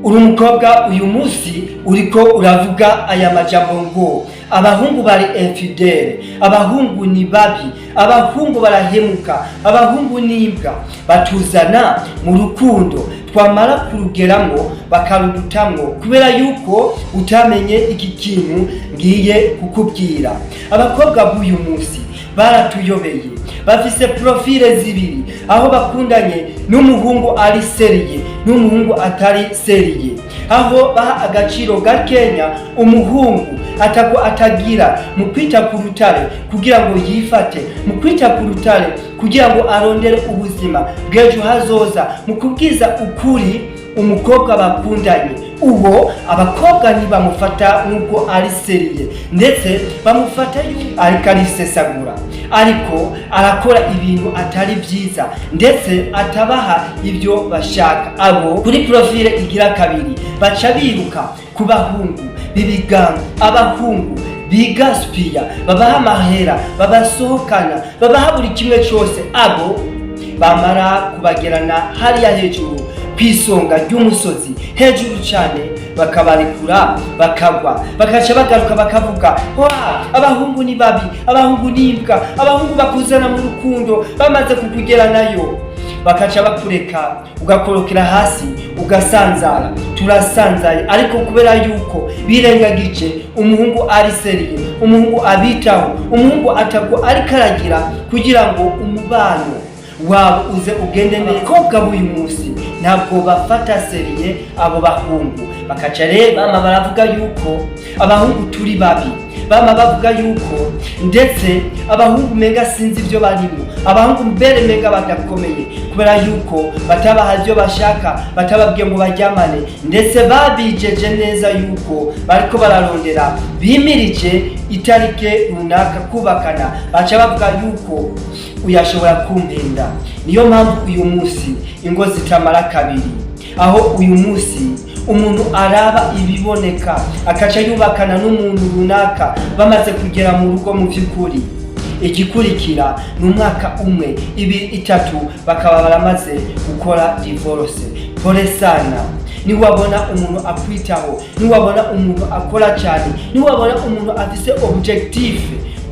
uri umukobwa uyu munsi uriko uravuga aya majambo ngo abahungu bari infidèle, abahungu ni babi, abahungu barahemuka, abahungu ni imbwa, batuzana mu rukundo twamara kurugeramwo bakarudutamwo kubera yuko utamenye iki kintu ngiye kukubwira. Abakobwa b'uyu munsi baratuyobeye, bafise profile zibiri, aho bakundanye n'umuhungu ari seriye n'umuhungu atari seriye, aho baha agaciro gakenya umuhungu atagira mu kwita ku rutare kugira ngo yifate, mu kwita ku rutare kugira ngo arondere ubuzima bw'ejo hazoza, mu kubwiza ukuri umukobwa bakundanye. Uwo abakobwa ntibamufata nk'uko ari seriye, ndetse bamufata ariko arisesagura, ariko arakora ibintu atari byiza, ndetse atabaha ibyo bashaka. Abo kuri profile igira kabiri baca biruka ku bahungu b'ibiganga, abahungu bigaspia, babaha amahera, babasohokana, babaha buri kimwe cyose. Abo bamara kubagerana hariya hejuru kwisonga ry'umusozi hejuru cyane, bakabarikura bakagwa, bakaca bagaruka bakavuga abahungu ni babi, abahungu ni imbwa, abahungu bakuzana mu rukundo bamaze kukugera nayo, bakaca bakureka ugakorokera hasi ugasanzara. Turasanzaye ariko kubera yuko birengagije umuhungu ari seriye, umuhungu abitaho, umuhungu atako ari karagira kugira ngo umubano wabo uze ugende neza. Abakobwa b'uyu munsi ntabwo bafata seriye abo bahungu, bakaca rero bama baravuga yuko abahungu turi babi, bama bavuga yuko ndetse abahungu mega sinzi ibyo barimo, abahungu mbere mega badakomeye kubera yuko batabaha ibyo bashaka, batababwiye ngo bajyamane, ndetse babijeje neza yuko bariko bararondera bimirije itarike runaka kubakana, baca bavuga yuko uyashobora kumpenda. Niyo mpamvu uyu munsi ingo zitamara kabiri, aho uyu munsi umuntu araba ibiboneka akaca yubakana n'umuntu runaka bamaze kugera mu rugo. Mu by'ukuri igikurikira ni umwaka umwe, ibiri, itatu bakaba baramaze gukora divorce. Pole sana. Niwabona umuntu akwitaho, niwabona umuntu akora cyane, niwabona umuntu afise objectif,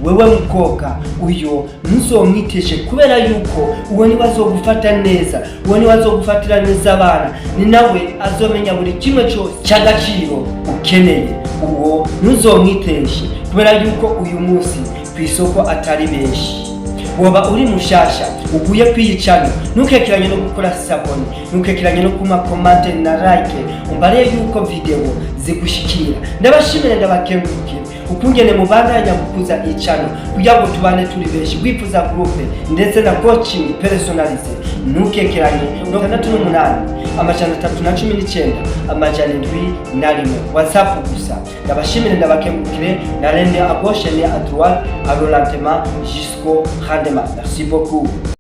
wewe mukobwa uyo ntuzomwiteshe kubera yuko uwo ni bazogufata neza, uwo ni bazogufatira neza abana, ni nawe azomenya buri kimwe cyose cy'agaciro ukeneye. Uwo ntuzomwiteshe kubera yuko uyu munsi ku isoko atari benshi. Woba uri mushasha uguye kwiyicana, ntukekiranye no gukora sabone, ntukekiranye no kuma comment na like, umbare yuko video zigushikira. Ndabashimira ndabakengurukira ukungene mubandanya gukuza icano kugira ngo tubane turi benshi, wifuza groupe ndetse na coaching personalisé. Ntukekiranye 68 amajana 319 amajana 7 WhatsApp gusa. Ndabashimira ndabakengurukire na rende à gauche et à droite, à l'orientement jusqu'au rendement. Merci beaucoup.